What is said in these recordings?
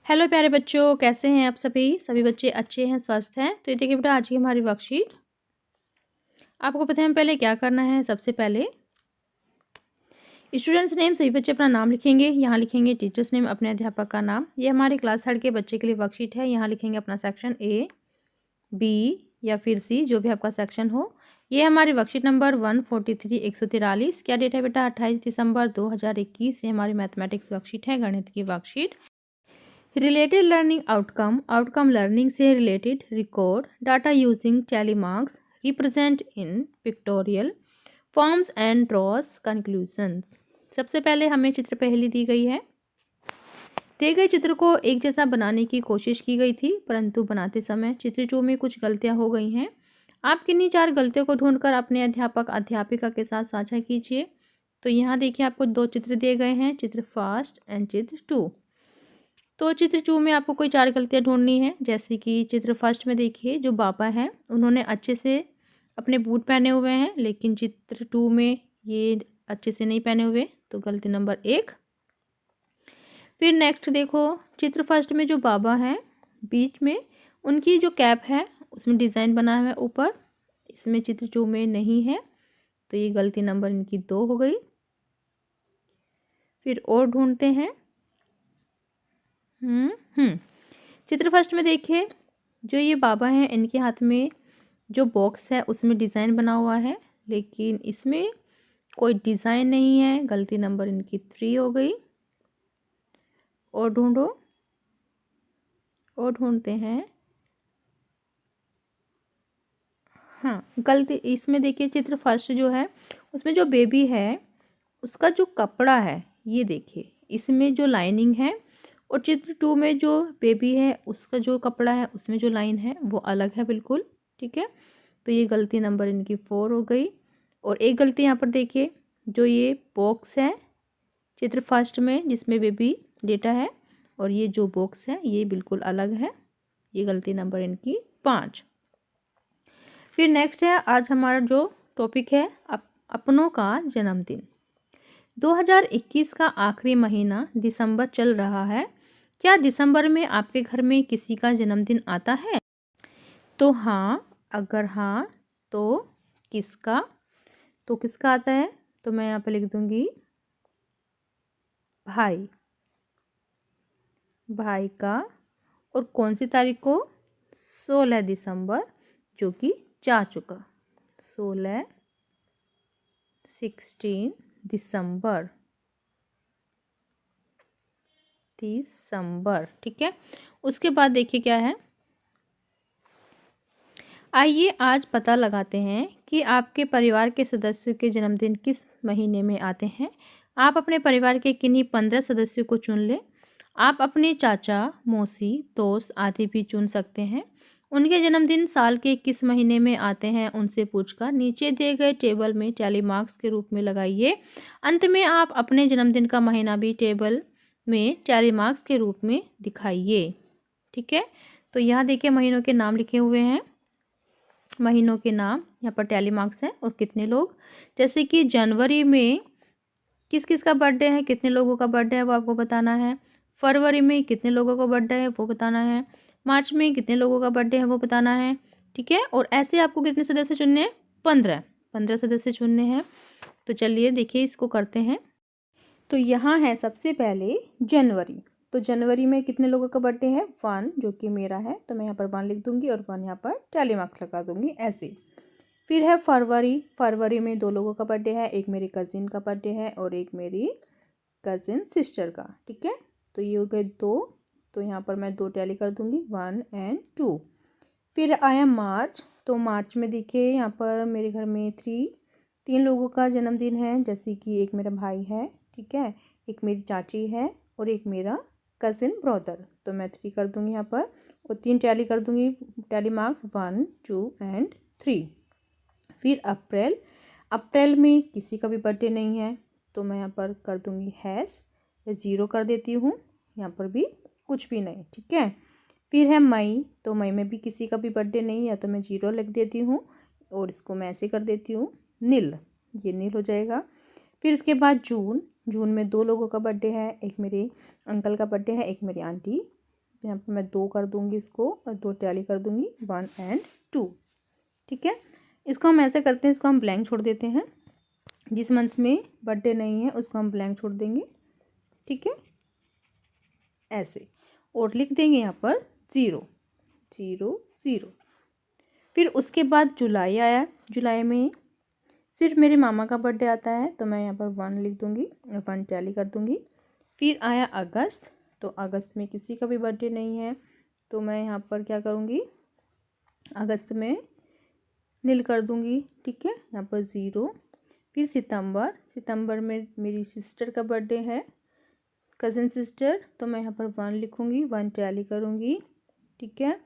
Hello प्यारे बच्चों, कैसे हैं आप सभी बच्चे अच्छे हैं, स्वस्थ हैं। तो ये देखिए बेटा, आज की हमारी वर्कशीट। आपको पता है हम पहले क्या करना है। सबसे पहले स्टूडेंट्स नेम, सभी बच्चे अपना नाम लिखेंगे। यहाँ लिखेंगे टीचर्स नेम, अपने अध्यापक का नाम। ये हमारी क्लास 3 के बच्चे के लिए वर्कशीट है। यहाँ लिखेंगे अपना सेक्शन A, B या फिर C, जो भी आपका सेक्शन हो। ये हमारी वर्कशीट नंबर 143 143। क्या डेट है बेटा? 28 दिसंबर 2021। ये हमारी मैथमेटिक्स वर्कशीट है, गणित की worksheet. Related learning outcome learning से related record data using tally marks represent in pictorial forms and draws conclusions. सबसे पहले हमें चित्र पहली दी गई है। दिए गए चित्र को एक जैसा बनाने की कोशिश की गई थी, परंतु बनाते समय चित्र 2 में कुछ गलतियां हो गई हैं। आप किन्हीं 4 गलतियों को ढूंढकर अपने अध्यापक अध्यापिका के साथ साझा कीजिए। तो यहाँ देखिए, आपको 2 चित्र दिए गए हैं, चित्र फर्स्ट एंड चित्र 2। तो चित्र 2 में आपको कोई 4 गलतियां ढूंढनी है। जैसे कि चित्र फर्स्ट में देखिए, जो बाबा हैं उन्होंने अच्छे से अपने बूट पहने हुए हैं, लेकिन चित्र 2 में ये अच्छे से नहीं पहने हुए, तो गलती नंबर 1। फिर नेक्स्ट देखो, चित्र फर्स्ट में जो बाबा हैं बीच में, उनकी जो कैप है उसमें डिज़ाइन बना हुआ है ऊपर, इसमें चित्र 2 में नहीं है, तो ये गलती नंबर इनकी 2 हो गई। फिर और ढूंढते हैं। चित्र फर्स्ट में देखिए, जो ये बाबा हैं इनके हाथ में जो बॉक्स है उसमें डिज़ाइन बना हुआ है, लेकिन इसमें कोई डिज़ाइन नहीं है, गलती नंबर इनकी 3 हो गई। और ढूंढो, और ढूंढते हैं। हाँ, गलती इसमें देखिए, चित्र फर्स्ट जो है उसमें जो बेबी है उसका जो कपड़ा है, ये देखिए इसमें जो लाइनिंग है, और चित्र 2 में जो बेबी है उसका जो कपड़ा है उसमें जो लाइन है वो अलग है बिल्कुल। ठीक है, तो ये गलती नंबर इनकी 4 हो गई। और एक गलती यहाँ पर देखिए, जो ये बॉक्स है चित्र फर्स्ट में जिसमें बेबी लेटा है, और ये जो बॉक्स है ये बिल्कुल अलग है, ये गलती नंबर इनकी 5। फिर नेक्स्ट है, आज हमारा जो टॉपिक है अपनों का जन्मदिन। 2021 का आखिरी महीना दिसंबर चल रहा है। क्या दिसंबर में आपके घर में किसी का जन्मदिन आता है? तो हाँ, अगर हाँ तो किसका? तो किसका आता है? तो मैं यहाँ पे लिख दूंगी भाई, भाई का। और कौन सी तारीख को? 16 दिसंबर, जो कि जा चुका। 16 दिसंबर। ठीक है, उसके बाद देखिए क्या है। आइए आज पता लगाते हैं कि आपके परिवार के सदस्यों के जन्मदिन किस महीने में आते हैं। आप अपने परिवार के किन्हीं 15 सदस्यों को चुन लें। आप अपने चाचा, मौसी, दोस्त आदि भी चुन सकते हैं। उनके जन्मदिन साल के किस महीने में आते हैं उनसे पूछकर नीचे दिए गए टेबल में टैली मार्क्स के रूप में लगाइए। अंत में आप अपने जन्मदिन का महीना भी टेबल में टैली मार्क्स के रूप में दिखाइए। ठीक है, तो यहाँ देखिए महीनों के नाम लिखे हुए हैं। महीनों के नाम यहाँ पर टैली मार्क्स हैं, और कितने लोग, जैसे कि जनवरी में किस किस का बर्थडे है, कितने लोगों का बर्थडे है वो आपको बताना है। फरवरी में कितने लोगों का बर्थडे है वो बताना है। मार्च में कितने लोगों का बर्थडे है वो बताना है। ठीक है, और ऐसे आपको कितने सदस्य चुनने हैं? 15 सदस्य चुनने हैं। तो चलिए देखिए इसको करते हैं। तो यहाँ है सबसे पहले जनवरी। तो जनवरी में कितने लोगों का बर्थडे है? 1, जो कि मेरा है, तो मैं यहाँ पर 1 लिख दूंगी और 1 यहाँ पर टैली मार्क्स लगा दूंगी ऐसे। फिर है फरवरी। फरवरी में 2 लोगों का बर्थडे है, एक मेरी कज़िन का बर्थडे है और एक मेरी कज़िन सिस्टर का। ठीक है, तो ये हो गए 2, तो यहाँ पर मैं 2 टैली कर दूंगी, 1 और 2। फिर आया मार्च। तो मार्च में देखिए यहाँ पर मेरे घर में 3 लोगों का जन्मदिन है, जैसे कि एक मेरा भाई है, ठीक है, एक मेरी चाची है और एक मेरा कज़िन ब्रदर। तो मैं 3 कर दूंगी यहाँ पर, और 3 टैली कर दूंगी, टैली मार्क्स 1, 2 और 3। फिर अप्रैल। अप्रैल में किसी का भी बर्थडे नहीं है, तो मैं यहाँ पर कर दूंगी हैश या 0 कर देती हूँ, यहाँ पर भी कुछ भी नहीं। ठीक है, फिर है मई। तो मई में भी किसी का भी बर्थडे नहीं है, तो मैं 0 लिख देती हूँ, और इसको मैं ऐसे कर देती हूँ नील, ये नील हो जाएगा। फिर उसके बाद जून। जून में 2 लोगों का बर्थडे है, एक मेरे अंकल का बर्थडे है, एक मेरी आंटी तो यहाँ पर मैं 2 कर दूँगी इसको और 2 टैली कर दूँगी 1 और 2। ठीक है, इसको हम ऐसे करते हैं, इसको हम ब्लैंक छोड़ देते हैं। जिस मंथ में बर्थडे नहीं है उसको हम ब्लैंक छोड़ देंगे। ठीक है, ऐसे, और लिख देंगे यहाँ पर 0 0 0। फिर उसके बाद जुलाई आया। जुलाई में सिर्फ मेरे मामा का बर्थडे आता है तो मैं यहाँ पर 1 लिख दूँगी, 1 टैली कर दूँगी। फिर आया अगस्त, तो अगस्त में किसी का भी बर्थडे नहीं है तो मैं यहाँ पर क्या करूँगी, अगस्त में नील कर दूँगी। ठीक है, यहाँ पर 0। फिर सितंबर, सितंबर में मेरी सिस्टर का बर्थडे है, कज़न सिस्टर, तो मैं यहाँ पर 1 लिखूँगी, 1 टैली करूँगी। ठीक है,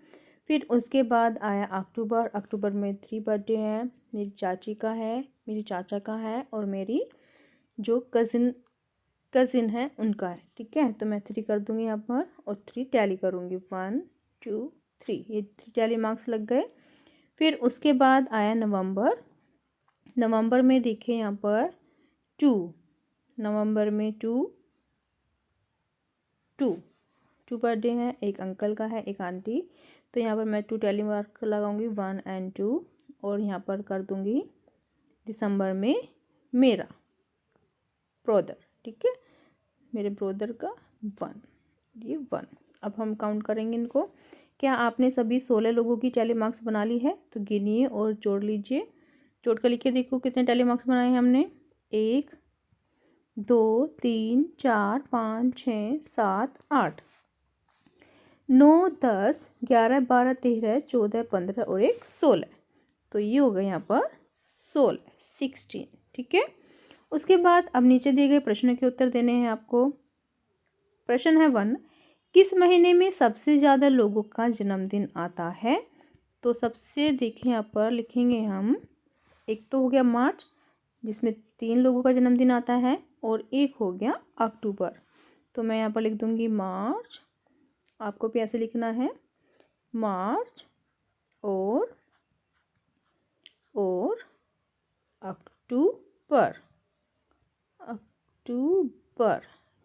फिर उसके बाद आया अक्टूबर। अक्टूबर में 3 बर्थडे हैं, मेरी चाची का है, मेरी चाचा का है और मेरी जो कज़िन है उनका है। ठीक है, तो मैं 3 कर दूँगी यहाँ पर और 3 टैली करूँगी, 1 2 3, ये 3 टैली मार्क्स लग गए। फिर उसके बाद आया नवंबर। नवंबर में देखिए यहाँ पर 2, नवंबर में 2 बर्थडे हैं, एक अंकल का है, एक आंटी, तो यहाँ पर मैं 2 टैली मार्क लगाऊंगी, 1 और 2, और यहाँ पर कर दूंगी दिसंबर में मेरा ब्रदर। ठीक है, मेरे ब्रदर का 1, ये 1। अब हम काउंट करेंगे इनको। क्या आपने सभी 16 लोगों की टैली मार्क्स बना ली है? तो गिनिए और जोड़ लीजिए। जोड़ कर लिखिए, देखो कितने टैली मार्क्स बनाए हैं हमने। 1 2 3 4 5 6 7 8 9 10 11 12 13 14 15 और 1 16, तो ये हो गए यहाँ पर 16। ठीक है, उसके बाद अब नीचे दिए गए प्रश्न के उत्तर देने हैं आपको। प्रश्न है 1, किस महीने में सबसे ज़्यादा लोगों का जन्मदिन आता है? तो सबसे देखिए यहाँ पर लिखेंगे हम, एक तो हो गया मार्च जिसमें 3 लोगों का जन्मदिन आता है, और एक हो गया अक्टूबर, तो मैं यहाँ पर लिख दूँगी मार्च। आपको भी ऐसे लिखना है, मार्च और अक्टूबर।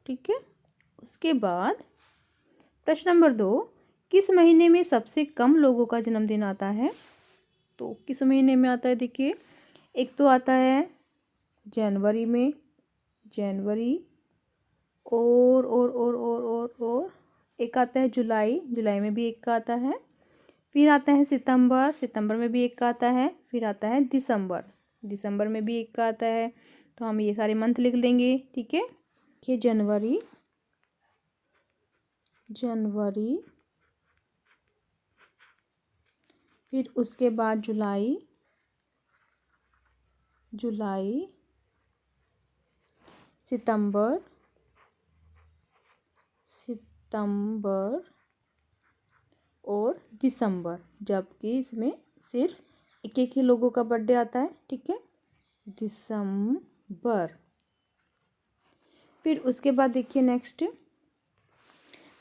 ठीक है, उसके बाद प्रश्न नंबर 2, किस महीने में सबसे कम लोगों का जन्मदिन आता है? तो किस महीने में आता है, देखिए एक तो आता है जनवरी में, जनवरी, और एक आता है जुलाई, जुलाई में भी एक का आता है। फिर आता है सितंबर, सितंबर में भी एक का आता है। फिर आता है दिसंबर, दिसंबर में भी एक का आता है। तो हम ये सारे मंथ लिख लेंगे। ठीक है, ये जनवरी, फिर उसके बाद जुलाई, सितंबर और दिसंबर, जबकि इसमें सिर्फ एक ही लोगों का बर्थडे आता है। ठीक है, दिसंबर। फिर उसके बाद देखिए नेक्स्ट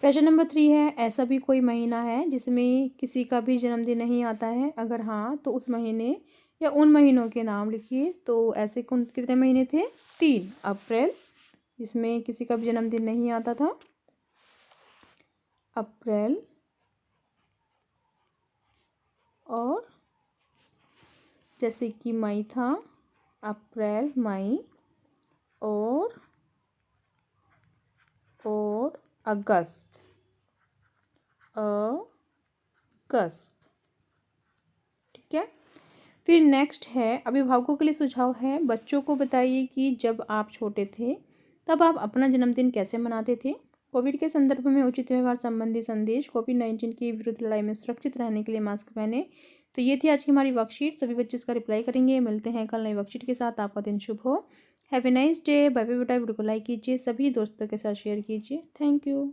प्रश्न नंबर 3 है, ऐसा भी कोई महीना है जिसमें किसी का भी जन्मदिन नहीं आता है? अगर हाँ तो उस महीने या उन महीनों के नाम लिखिए। तो ऐसे कौन कितने महीने थे? 3 अप्रैल जिसमें किसी का भी जन्मदिन नहीं आता था, अप्रैल, और जैसे कि मई था, अप्रैल मई, और अगस्त, ठीक है। फिर नेक्स्ट है, अभिभावकों के लिए सुझाव है, बच्चों को बताइए कि जब आप छोटे थे तब आप अपना जन्मदिन कैसे मनाते थे। कोविड के संदर्भ में उचित व्यवहार संबंधी संदेश, कोविड-19 की विरुद्ध लड़ाई में सुरक्षित रहने के लिए मास्क पहने। तो ये थी आज की हमारी वर्कशीट, सभी बच्चे इसका रिप्लाई करेंगे। मिलते हैं कल नई वर्कशीट के साथ, आपका दिन शुभ हो। Have a nice day, bye bye बेटा। वीडियो को लाइक कीजिए, सभी दोस्तों के साथ शेयर कीजिए। Thank you.